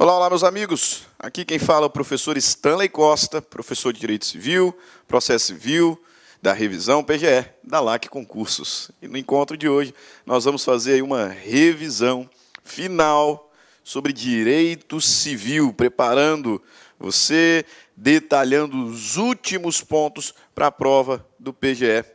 Olá, olá, meus amigos. Aqui quem fala é o professor Stanley Costa, professor de Direito Civil, Processo Civil, da Revisão PGE, da LAC Concursos. E no encontro de hoje, nós vamos fazer aí uma revisão final sobre Direito Civil, preparando você, detalhando os últimos pontos para a prova do PGE,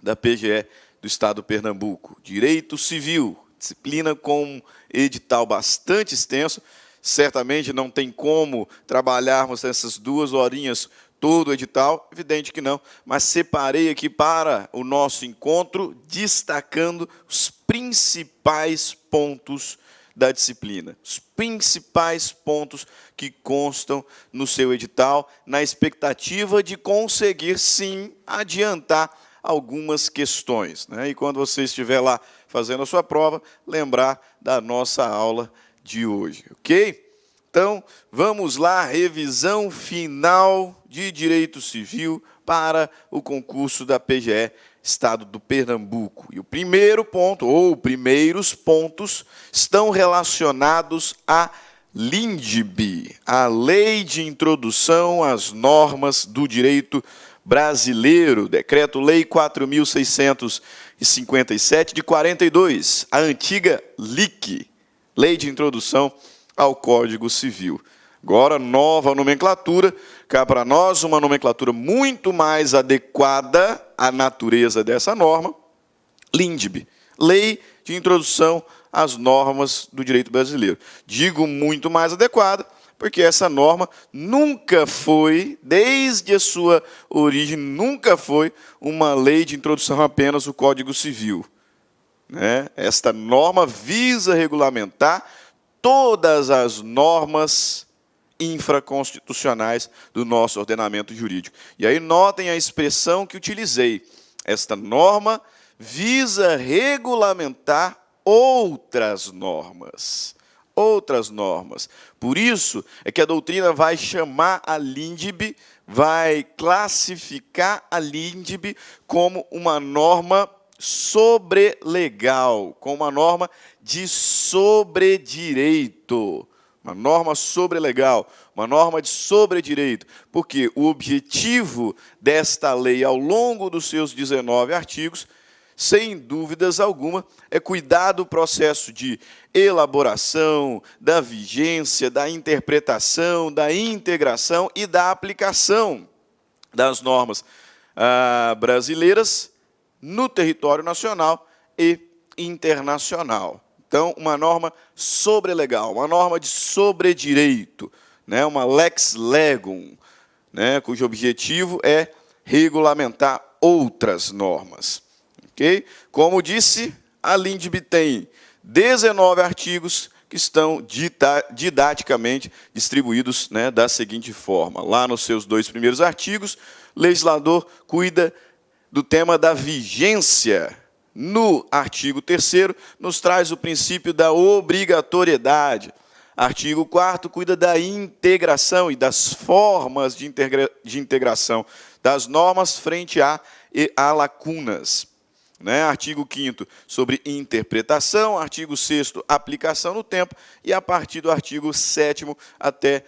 da PGE do Estado do Pernambuco. Direito Civil, disciplina com edital bastante extenso. Certamente não tem como trabalharmos essas 2 horinhas todo o edital, evidente que não, mas separei aqui para o nosso encontro, destacando os principais pontos da disciplina, os principais pontos que constam no seu edital, na expectativa de conseguir, sim, adiantar algumas questões, né? E quando você estiver lá fazendo a sua prova, lembrar da nossa aula de hoje, ok? Então, vamos lá, revisão final de Direito Civil para o concurso da PGE Estado do Pernambuco. E o primeiro ponto, ou primeiros pontos, estão relacionados à LINDB, a Lei de Introdução às Normas do Direito Brasileiro, Decreto-Lei 4.657, de 42, a antiga LIC, Lei de Introdução ao Código Civil. Agora, nova nomenclatura, cá para nós uma nomenclatura muito mais adequada à natureza dessa norma, LINDB, Lei de Introdução às Normas do Direito Brasileiro. Digo muito mais adequada, porque essa norma nunca foi, desde a sua origem, nunca foi uma lei de introdução apenas ao Código Civil, né? Esta norma visa regulamentar todas as normas infraconstitucionais do nosso ordenamento jurídico. E aí notem a expressão que utilizei. Esta norma visa regulamentar outras normas. Outras normas. Por isso é que a doutrina vai chamar a LINDB, vai classificar a LINDB como uma norma sobrelegal, como uma norma de sobredireito. Uma norma sobrelegal, uma norma de sobredireito. Porque o objetivo desta lei, ao longo dos seus 19 artigos, sem dúvidas alguma, é cuidar do processo de elaboração, da vigência, da interpretação, da integração e da aplicação das normas brasileiras no território nacional e internacional. Então, uma norma sobrelegal, uma norma de sobredireito, né, uma lex legum, né, cujo objetivo é regulamentar outras normas. Okay? Como disse, a LINDB tem 19 artigos que estão didaticamente distribuídos, né, da seguinte forma. Lá nos seus 2 primeiros artigos, o legislador cuida do tema da vigência. No artigo 3º, nos traz o princípio da obrigatoriedade. Artigo 4º cuida da integração e das formas de integração das normas frente a lacunas. Né? Artigo 5º, sobre interpretação. Artigo 6º, aplicação no tempo. E a partir do artigo 7º até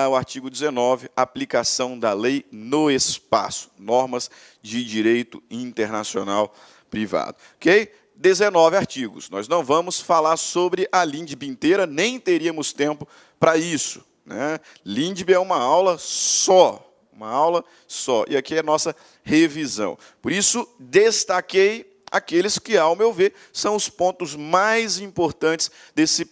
o artigo 19, aplicação da lei no espaço. Normas de direito internacional privado. Ok? 19 artigos. Nós não vamos falar sobre a LINDB inteira, nem teríamos tempo para isso, né? LINDB é uma aula só. Uma aula só. E aqui é a nossa revisão. Por isso, destaquei aqueles que, ao meu ver, são os pontos mais importantes dessa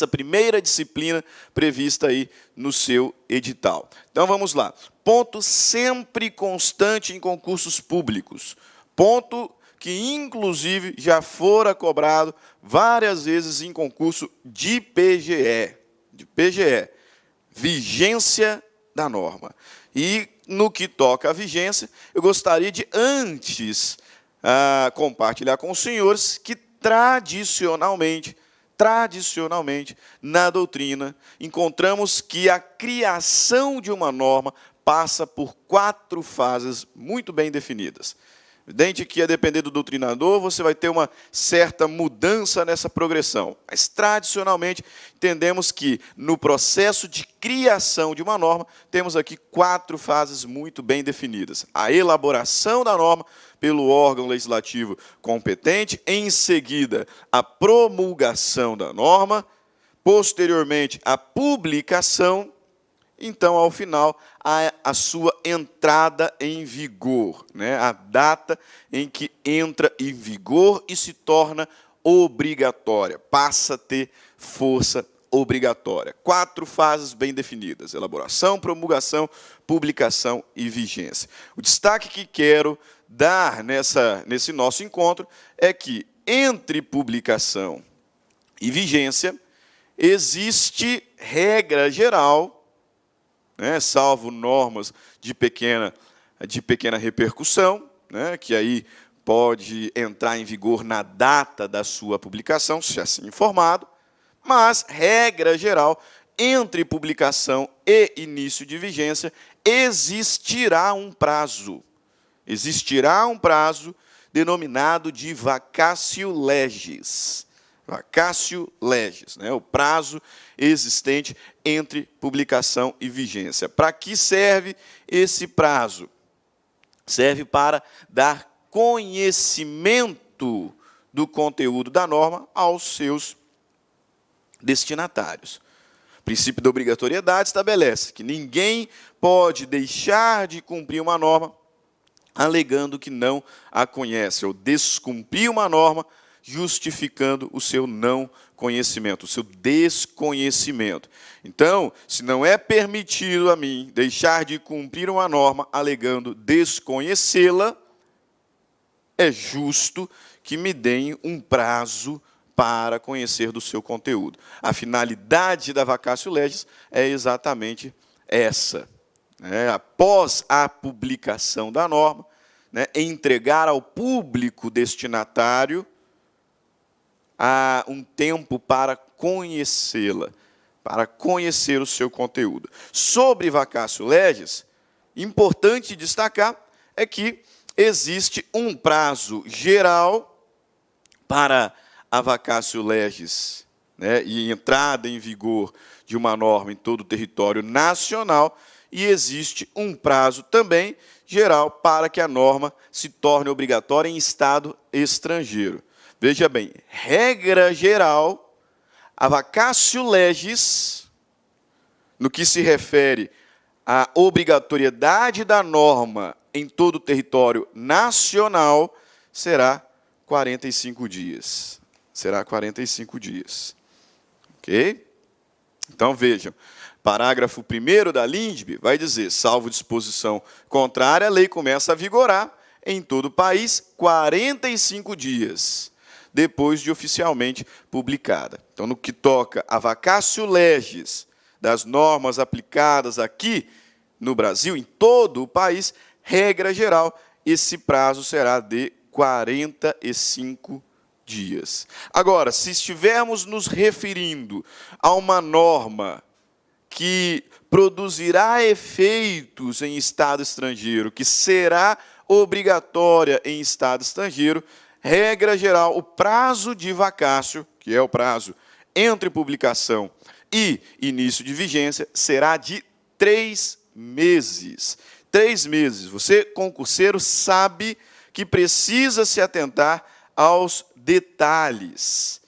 primeira disciplina prevista aí no seu edital. Então, vamos lá. Ponto sempre constante em concursos públicos. Ponto que, inclusive, já fora cobrado várias vezes em concurso de PGE. Vigência da norma. E, no que toca à vigência, eu gostaria de, antes, compartilhar com os senhores que, tradicionalmente, na doutrina, encontramos que a criação de uma norma passa por 4 fases muito bem definidas. Evidente que, a depender do doutrinador, você vai ter uma certa mudança nessa progressão. Mas, tradicionalmente, entendemos que, no processo de criação de uma norma, temos aqui 4 fases muito bem definidas. A elaboração da norma pelo órgão legislativo competente, em seguida, a promulgação da norma, posteriormente, a publicação, então, ao final, a sua entrada em vigor, né? A data em que entra em vigor e se torna obrigatória, passa a ter força obrigatória. 4 fases bem definidas: elaboração, promulgação, publicação e vigência. O destaque que quero dar nesse nosso encontro é que, entre publicação e vigência, existe regra geral, né, salvo normas de pequena repercussão, né, que aí pode entrar em vigor na data da sua publicação, se assim informado, mas, regra geral, entre publicação e início de vigência, existirá um prazo. Existirá um prazo denominado de vacatio legis. Vacatio legis, né, o prazo existente entre publicação e vigência. Para que serve esse prazo? Serve para dar conhecimento do conteúdo da norma aos seus destinatários. O princípio da obrigatoriedade estabelece que ninguém pode deixar de cumprir uma norma alegando que não a conhece, ou descumprir uma norma justificando o seu não conhecimento, o seu desconhecimento. Então, se não é permitido a mim deixar de cumprir uma norma alegando desconhecê-la, é justo que me deem um prazo para conhecer do seu conteúdo. A finalidade da vacatio legis é exatamente essa. Após a publicação da norma, entregar ao público destinatário um tempo para conhecê-la, para conhecer o seu conteúdo. Sobre vacatio legis, importante destacar é que existe um prazo geral para a vacatio legis, e entrada em vigor de uma norma em todo o território nacional, e existe um prazo também geral para que a norma se torne obrigatória em estado estrangeiro. Veja bem, regra geral, a vacatio legis, no que se refere à obrigatoriedade da norma em todo o território nacional, será 45 dias. Será 45 dias. Ok? Então, vejam, parágrafo 1º da LINDB vai dizer: salvo disposição contrária, a lei começa a vigorar em todo o país 45 dias, depois de oficialmente publicada. Então, no que toca a vacatio legis das normas aplicadas aqui no Brasil, em todo o país, regra geral, esse prazo será de 45 dias. Agora, se estivermos nos referindo a uma norma que produzirá efeitos em estado estrangeiro, que será obrigatória em estado estrangeiro, regra geral, o prazo de vacatio, que é o prazo entre publicação e início de vigência, será de 3 meses. 3 meses. Você, concurseiro, sabe que precisa se atentar aos detalhes,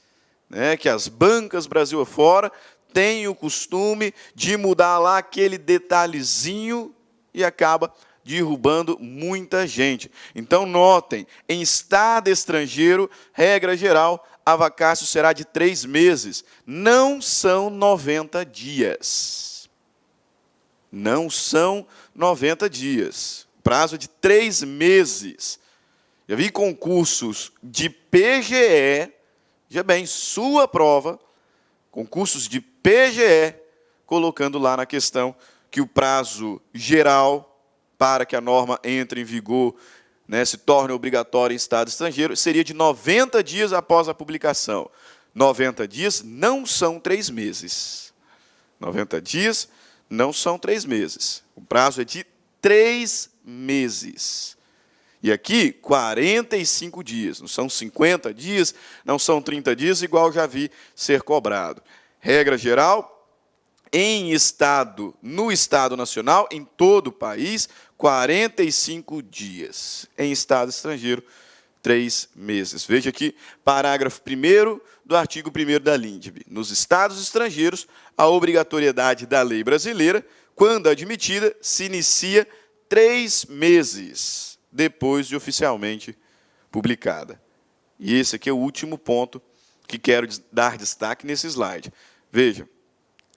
que as bancas Brasil afora têm o costume de mudar lá aquele detalhezinho e acaba derrubando muita gente. Então, notem, em estado estrangeiro, regra geral, a vacatio será de 3 meses. Não são 90 dias. Não são 90 dias. Prazo de 3 meses. Já vi concursos de PGE, já bem, sua prova, concursos de PGE, colocando lá na questão que o prazo geral para que a norma entre em vigor, se torne obrigatória em estado estrangeiro, seria de 90 dias após a publicação. 90 dias não são 3 meses. 90 dias não são 3 meses. O prazo é de 3 meses. E aqui, 45 dias. Não são 50 dias, não são 30 dias, igual já vi ser cobrado. Regra geral, no Estado Nacional, em todo o país, 45 dias. Em Estado estrangeiro, 3 meses. Veja aqui, parágrafo 1º do artigo 1º da LINDB. Nos Estados estrangeiros, a obrigatoriedade da lei brasileira, quando admitida, se inicia 3 meses depois de oficialmente publicada. E esse aqui é o último ponto que quero dar destaque nesse slide. Veja,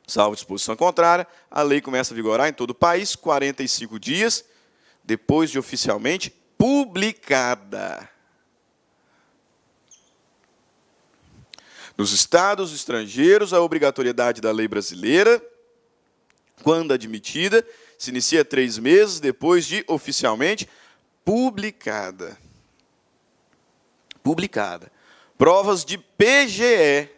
salvo disposição contrária, a lei começa a vigorar em todo o país 45 dias depois de oficialmente publicada. Nos estados estrangeiros, a obrigatoriedade da lei brasileira, quando admitida, se inicia 3 meses depois de oficialmente publicada. Publicada. Provas de PGE,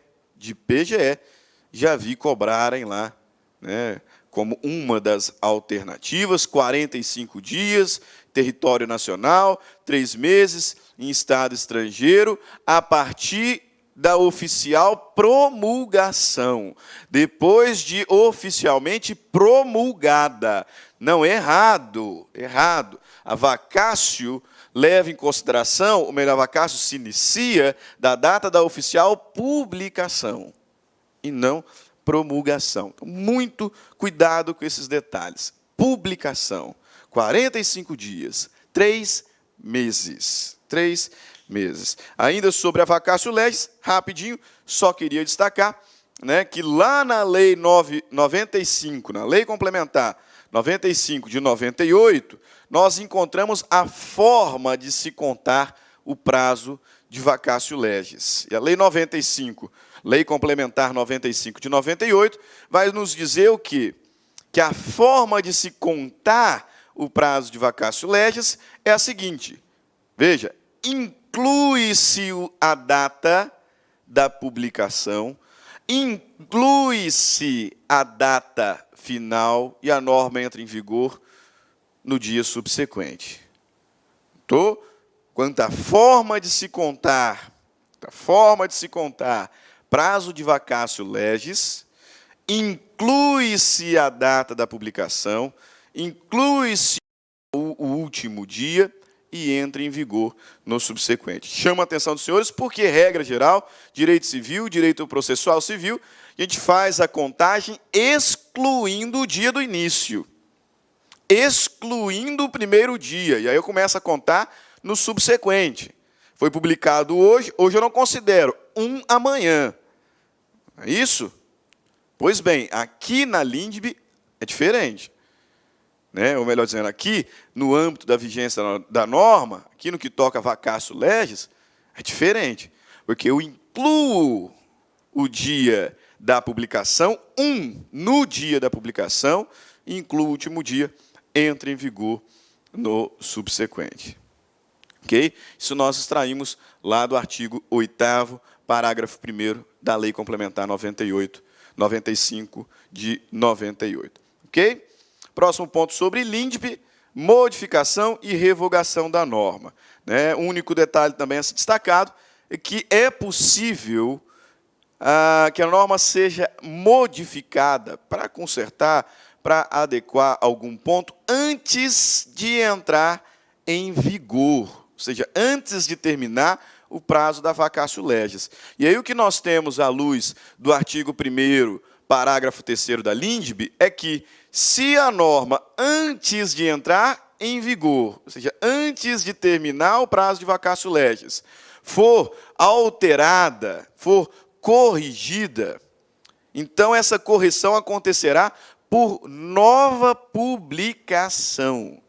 já vi cobrarem lá, né, como uma das alternativas, 45 dias, território nacional, 3 meses em estado estrangeiro, a partir da oficial promulgação, depois de oficialmente promulgada. Não, errado. A vacácio leva em consideração, ou melhor, a vacácio se inicia da data da oficial publicação, e não promulgação. Então, muito cuidado com esses detalhes. Publicação, 45 dias, 3 meses. 3 meses. Ainda sobre a vacácio legis, rapidinho, só queria destacar, né, que lá na Lei 95, na Lei Complementar 95 de 98, nós encontramos a forma de se contar o prazo de vacácio legis. E a Lei 95, Lei Complementar 95 de 98, vai nos dizer o quê? Que a forma de se contar o prazo de vacácio legis é a seguinte. Veja, inclui-se a data da publicação, inclui-se a data final e a norma entra em vigor no dia subsequente. Então, quanto à forma de se contar, prazo de vacácio legis, inclui-se a data da publicação, inclui-se o último dia e entra em vigor no subsequente. Chama a atenção dos senhores porque, regra geral, direito civil, direito processual civil, a gente faz a contagem excluindo o dia do início. Excluindo o primeiro dia. E aí eu começo a contar no subsequente. Foi publicado hoje eu não considero amanhã. É isso? Pois bem, aqui na LINDB é diferente. Né? Ou melhor dizendo, aqui, no âmbito da vigência da norma, aqui no que toca a vacácio legis, é diferente. Porque eu incluo o dia da publicação, no dia da publicação, e incluo o último dia, entra em vigor no subsequente. Ok? Isso nós extraímos lá do artigo 8º, parágrafo 1º da Lei Complementar 95 de 98. Ok? Próximo ponto sobre LINDB, modificação e revogação da norma. Né? Um único detalhe também a ser destacado é que é possível que a norma seja modificada para consertar, para adequar algum ponto antes de entrar em vigor, ou seja, antes de terminar o prazo da vacácio legis. E aí o que nós temos à luz do artigo 1º, parágrafo 3º da LINDB, é que se a norma, antes de entrar em vigor, ou seja, antes de terminar o prazo de vacácio legis, for alterada, for corrigida, então essa correção acontecerá por nova publicação.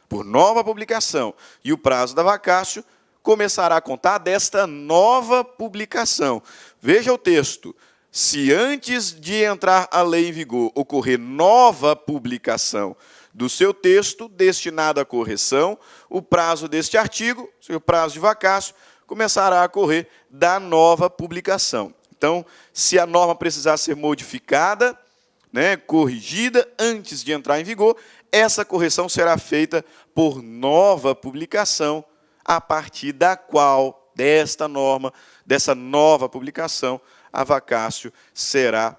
Por nova publicação. E o prazo da vacácio começará a contar desta nova publicação. Veja o texto. Se antes de entrar a lei em vigor ocorrer nova publicação do seu texto destinado à correção, o prazo deste artigo, o prazo de vacácio, começará a correr da nova publicação. Então, se a norma precisar ser modificada, né, corrigida antes de entrar em vigor, essa correção será feita por nova publicação a partir da qual, desta norma, dessa nova publicação, a vacácio será,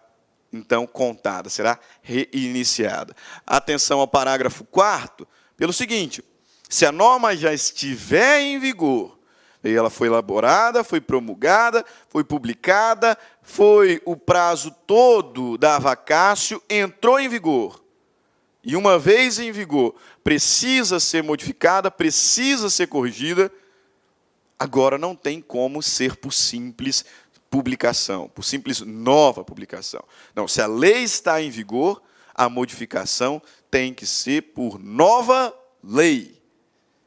então, contada, será reiniciada. Atenção ao parágrafo 4º, pelo seguinte: se a norma já estiver em vigor, e ela foi elaborada, foi promulgada, foi publicada, foi o prazo todo da vacácio, entrou em vigor. E uma vez em vigor, precisa ser modificada, precisa ser corrigida, agora não tem como ser por simples publicação, por simples nova publicação. Não, se a lei está em vigor, a modificação tem que ser por nova lei.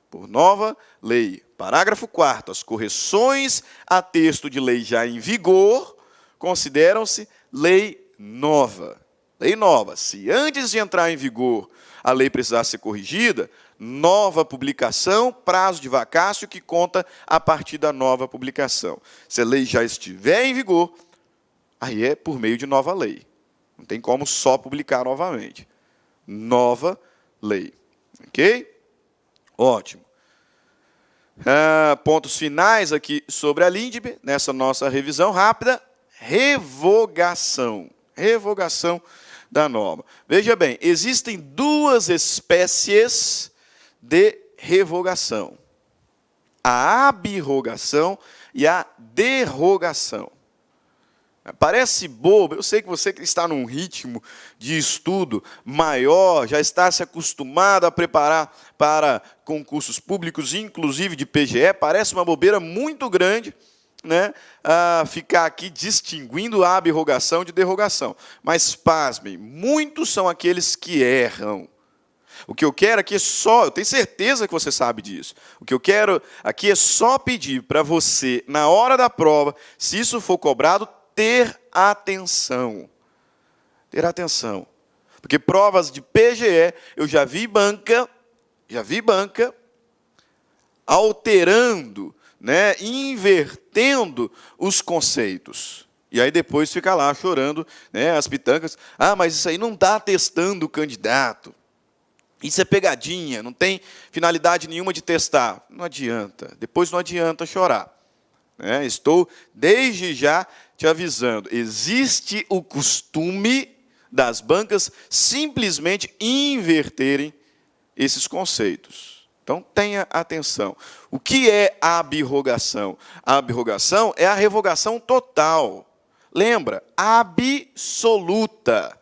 Por nova lei. Parágrafo 4º. As correções a texto de lei já em vigor consideram-se lei nova. Lei nova. Se antes de entrar em vigor a lei precisasse ser corrigida, nova publicação, prazo de vacácio que conta a partir da nova publicação. Se a lei já estiver em vigor, aí é por meio de nova lei. Não tem como só publicar novamente. Nova lei. Ok? Ótimo. Pontos finais aqui sobre a LINDB, nessa nossa revisão rápida. Revogação. Revogação da norma. Veja bem, existem duas espécies de revogação: a abrogação e a derrogação. Parece bobo, eu sei que você que está num ritmo de estudo maior, já está se acostumado a preparar para concursos públicos, inclusive de PGE, parece uma bobeira muito grande, né, a ficar aqui distinguindo a abrogação de derrogação. Mas, pasmem, muitos são aqueles que erram. O que eu quero aqui é só, eu tenho certeza que você sabe disso, o que eu quero aqui é só pedir para você, na hora da prova, se isso for cobrado, ter atenção. Ter atenção. Porque provas de PGE, eu já vi banca alterando, né, invertendo os conceitos. E aí depois fica lá chorando, né, as pitancas. Ah, mas isso aí não está testando o candidato. Isso é pegadinha, não tem finalidade nenhuma de testar. Não adianta, depois não adianta chorar. Estou, desde já, te avisando, existe o costume das bancas simplesmente inverterem esses conceitos. Então, tenha atenção. O que é a abrogação? A abrogação é a revogação total. Lembra? Absoluta.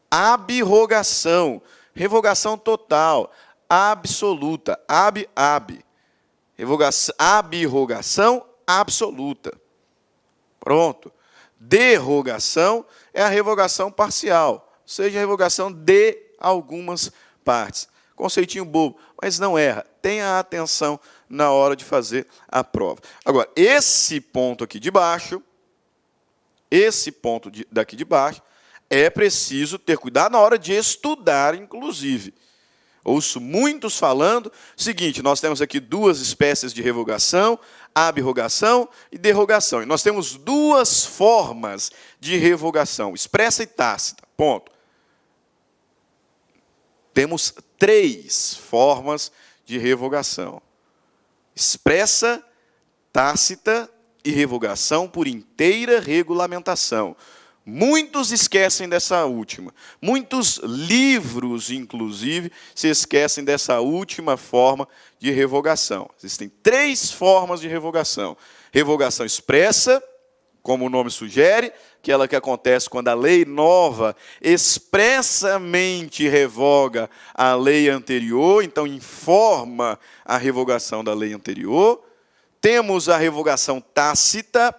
Abrogação. Revogação total. Absoluta. Abrogação absoluta. Pronto. Derrogação é a revogação parcial, ou seja, a revogação de algumas partes. Conceitinho bobo, mas não erra. Tenha atenção na hora de fazer a prova. Agora, esse ponto aqui de baixo, daqui de baixo, é preciso ter cuidado na hora de estudar, inclusive. Ouço muitos falando o seguinte: nós temos aqui duas espécies de revogação, abrogação e derrogação. E nós temos duas formas de revogação, expressa e tácita. Ponto. Temos três formas de revogação: expressa, tácita e revogação por inteira regulamentação. Muitos esquecem dessa última. Muitos livros, inclusive, se esquecem dessa última forma de revogação. Existem três formas de revogação: revogação expressa, como o nome sugere, aquela que acontece quando a lei nova expressamente revoga a lei anterior, então informa a revogação da lei anterior. Temos a revogação tácita,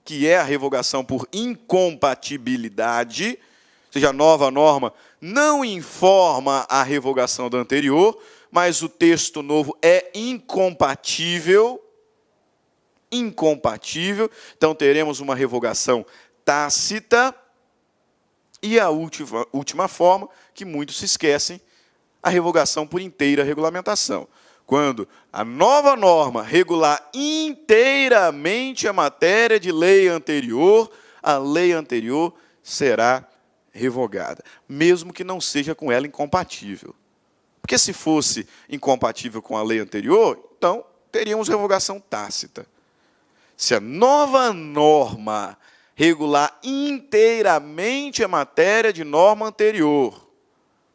que é a revogação por incompatibilidade, ou seja, a nova norma não informa a revogação da anterior, mas o texto novo é incompatível. Então teremos uma revogação tácita. E a última forma, que muitos se esquecem, a revogação por inteira regulamentação. Quando a nova norma regular inteiramente a matéria de lei anterior, a lei anterior será revogada, mesmo que não seja com ela incompatível. Porque se fosse incompatível com a lei anterior, então teríamos revogação tácita. Se a nova norma regular inteiramente a matéria de norma anterior,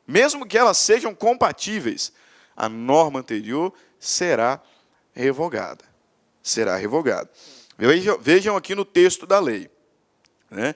mesmo que elas sejam compatíveis, a norma anterior será revogada. Será revogada. Vejam aqui no texto da lei. Né?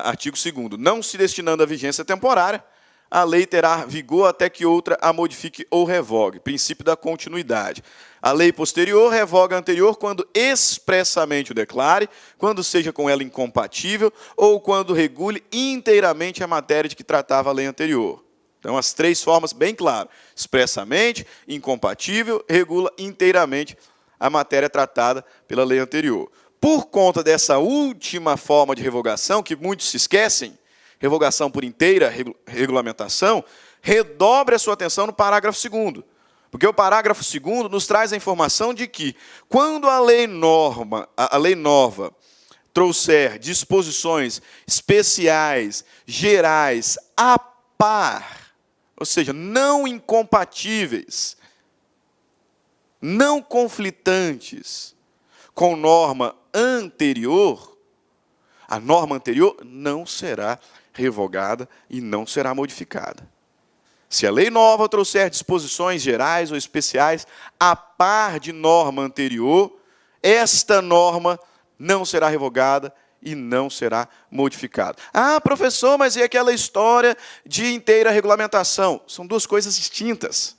Artigo 2º. Não se destinando à vigência temporária, a lei terá vigor até que outra a modifique ou revogue. Princípio da continuidade. A lei posterior revoga a anterior quando expressamente o declare, quando seja com ela incompatível ou quando regule inteiramente a matéria de que tratava a lei anterior. Então, as três formas bem claras. Expressamente, incompatível, regula inteiramente a matéria tratada pela lei anterior. Por conta dessa última forma de revogação, que muitos se esquecem, revogação por inteira regulamentação, redobre a sua atenção no parágrafo 2º. Porque o parágrafo 2º nos traz a informação de que, quando a lei nova trouxer disposições especiais, gerais, a par, ou seja, não incompatíveis, não conflitantes com norma anterior, a norma anterior não será revogada e não será modificada. Se a lei nova trouxer disposições gerais ou especiais a par de norma anterior, esta norma não será revogada e não será modificada. Ah, professor, mas e aquela história de inteira regulamentação? São duas coisas distintas.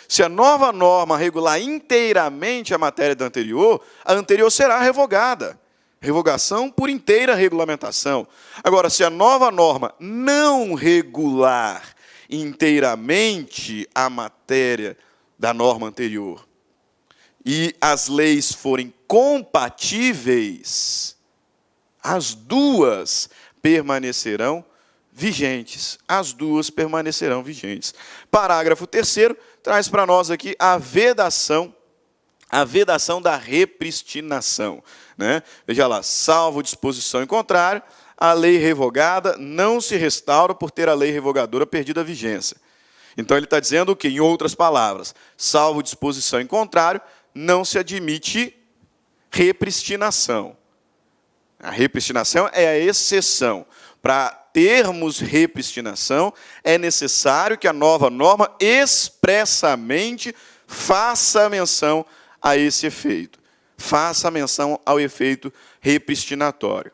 Se a nova norma regular inteiramente a matéria da anterior, a anterior será revogada. Revogação por inteira regulamentação. Agora, se a nova norma não regular inteiramente a matéria da norma anterior e as leis forem compatíveis, as duas permanecerão vigentes. As duas permanecerão vigentes. Parágrafo 3º traz para nós aqui a vedação da repristinação. Né? Veja lá, salvo disposição em contrário, a lei revogada não se restaura por ter a lei revogadora perdido a vigência. Então, ele está dizendo o quê? Em outras palavras, salvo disposição em contrário, não se admite repristinação. A repristinação é a exceção. Para termos repristinação, é necessário que a nova norma expressamente faça menção a esse efeito. Faça menção ao efeito repristinatório.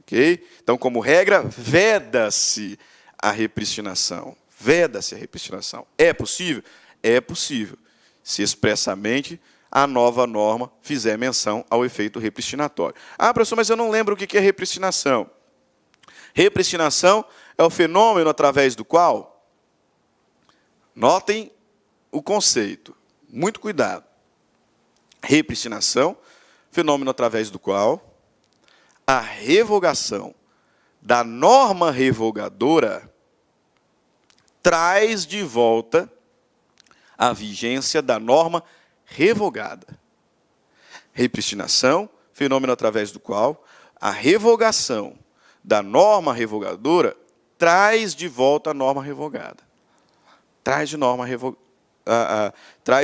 Okay? Então, como regra, veda-se a repristinação. Veda-se a repristinação. É possível? É possível, se expressamente a nova norma fizer menção ao efeito repristinatório. Ah, professor, mas eu não lembro o que é repristinação. Repristinação é o fenômeno através do qual, notem o conceito, muito cuidado. Repristinação, fenômeno através do qual a revogação da norma revogadora traz de volta a vigência da norma revogada. Repristinação, fenômeno através do qual a revogação da norma revogadora traz de volta a norma revogada. Traz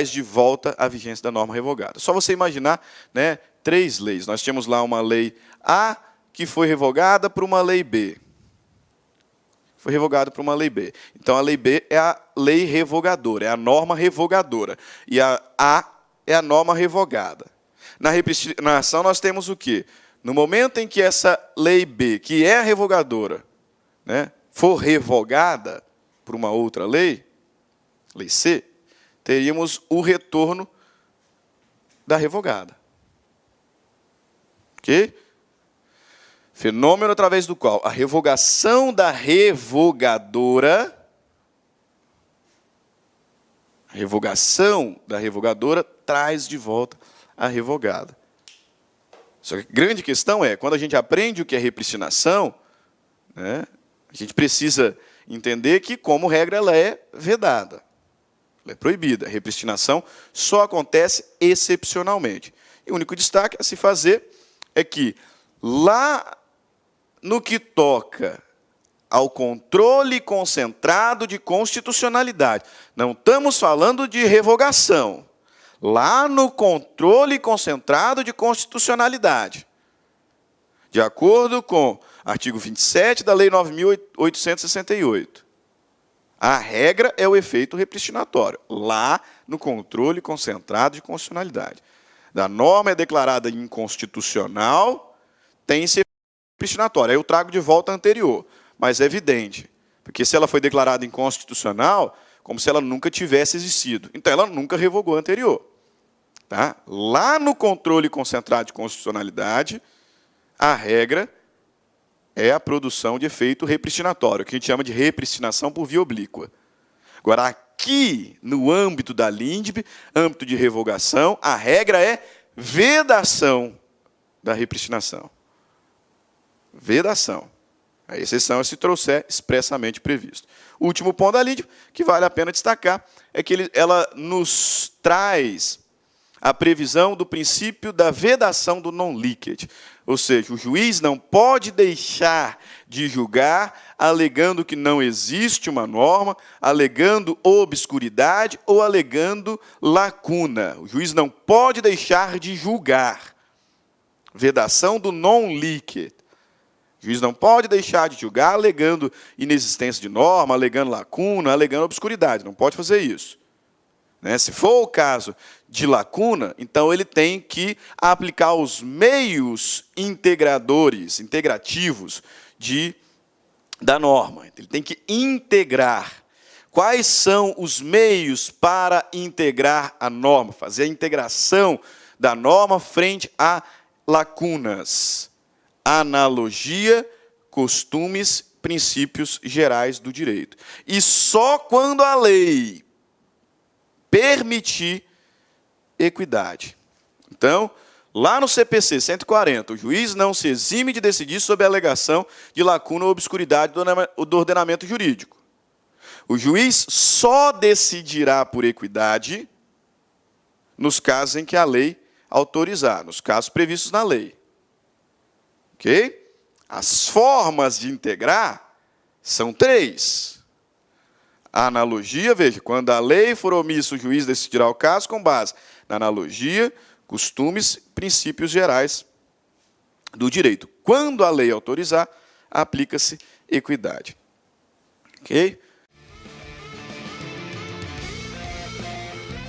de volta a vigência da norma revogada. Só você imaginar, né, 3 leis. Nós tínhamos lá uma lei A que foi revogada por uma lei B. Foi revogada por uma lei B. Então, a lei B é a lei revogadora, é a norma revogadora. E a A é a norma revogada. Na repristinação, nós temos o quê? No momento em que essa lei B, que é a revogadora, né, for revogada por uma outra lei, lei C, teríamos o retorno da revogada. Ok? Fenômeno através do qual a revogação da revogadora, traz de volta a revogada. Só que a grande questão é, quando a gente aprende o que é repristinação, né, a gente precisa entender que, como regra, ela é vedada. Ela é proibida. A repristinação só acontece excepcionalmente. E o único destaque a se fazer é que, lá no que toca ao controle concentrado de constitucionalidade, não estamos falando de revogação. lá no controle concentrado de constitucionalidade. De acordo com artigo 27 da Lei 9.868. A regra é o efeito repristinatório, lá no controle concentrado de constitucionalidade. A norma é declarada inconstitucional, tem-se efeito repristinatório. Aí eu trago de volta a anterior, mas é evidente, porque se ela foi declarada inconstitucional, como se ela nunca tivesse existido. Então, ela nunca revogou a anterior. Tá? Lá no controle concentrado de constitucionalidade, a regra é a produção de efeito repristinatório, que a gente chama de repristinação por via oblíqua. Agora, aqui, no âmbito da LINDB, âmbito de revogação, a regra é vedação da repristinação. Vedação. A exceção é se trouxer expressamente previsto. O último ponto da LINDB, que vale a pena destacar, é que ela nos traz a previsão do princípio da vedação do non-liquid. Ou seja, o juiz não pode deixar de julgar alegando que não existe uma norma, alegando obscuridade ou alegando lacuna. O juiz não pode deixar de julgar. Vedação do non-liquid. O juiz não pode deixar de julgar alegando inexistência de norma, alegando lacuna, alegando obscuridade. Não pode fazer isso. Se for o caso de lacuna, então ele tem que aplicar os meios integrativos da norma. Ele tem que integrar. Quais são os meios para integrar a norma? Fazer a integração da norma frente a lacunas. Analogia, costumes, princípios gerais do direito. E só quando a lei permitir equidade. Então, lá no CPC 140, o juiz não se exime de decidir sobre a alegação de lacuna ou obscuridade do ordenamento jurídico. O juiz só decidirá por equidade nos casos em que a lei autorizar, nos casos previstos na lei. Ok? As formas de integrar são 3. A analogia, veja, quando a lei for omissa, o juiz decidirá o caso com base na analogia, costumes, princípios gerais do direito. Quando a lei autorizar, aplica-se equidade. Ok?